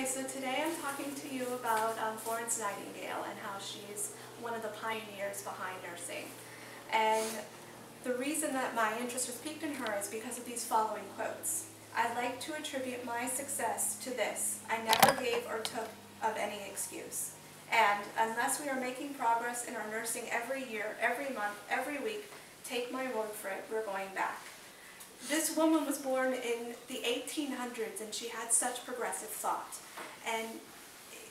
Hi, so today I'm talking to you about Florence Nightingale and how she's one of the pioneers behind nursing. And the reason that my interest was piqued in her is because of these following quotes. "I'd like to attribute my success to this. I never gave or took of any excuse. And unless we are making progress in our nursing every year, every month, every week, take my word for it, we're going back." This woman was born in the 1800s and she had such progressive thought. And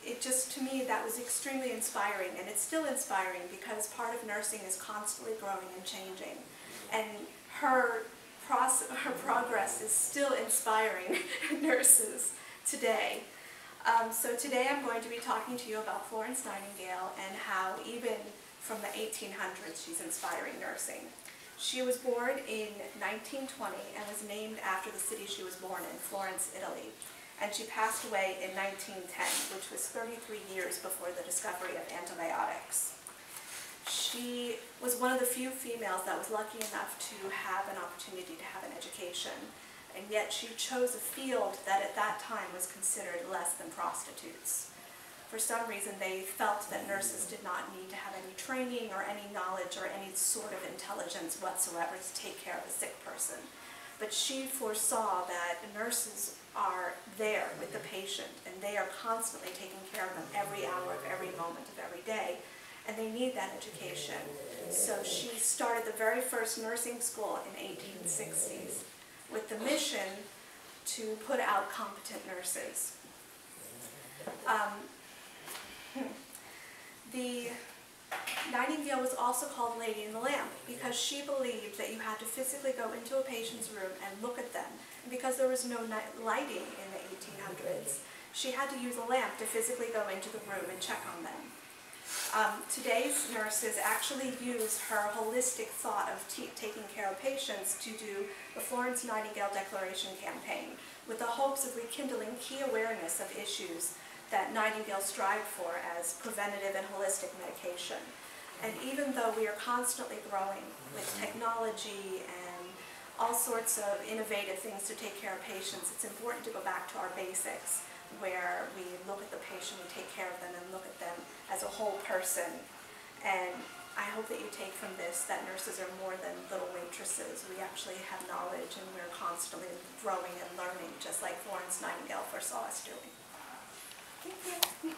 it just, to me, that was extremely inspiring, and it's still inspiring because part of nursing is constantly growing and changing. And her progress is still inspiring nurses today. So today I'm going to be talking to you about Florence Nightingale and how even from the 1800s she's inspiring nursing. She was born in 1920 and was named after the city she was born in, Florence, Italy. And she passed away in 1910, which was 33 years before the discovery of antibiotics. She was one of the few females that was lucky enough to have an opportunity to have an education. And yet she chose a field that at that time was considered less than prostitutes. For some reason, they felt that nurses did not need to have any training or any knowledge or any sort of intelligence whatsoever to take care of a sick person. But she foresaw that nurses are there with the patient, and they are constantly taking care of them every hour of every moment of every day, and they need that education. So she started the very first nursing school in the 1860s with the mission to put out competent nurses. The Nightingale was also called Lady in the Lamp because she believed that you had to physically go into a patient's room and look at them. And because there was no lighting in the 1800s, she had to use a lamp to physically go into the room and check on them. Today's nurses actually use her holistic thought of taking care of patients to do the Florence Nightingale Declaration campaign with the hopes of rekindling key awareness of issues that Nightingale strived for as preventative and holistic medication. And even though we are constantly growing with technology and all sorts of innovative things to take care of patients, it's important to go back to our basics, where we look at the patient, we take care of them, and look at them as a whole person. And I hope that you take from this that nurses are more than little waitresses. We actually have knowledge, and we're constantly growing and learning, just like Florence Nightingale foresaw us doing. Thank you.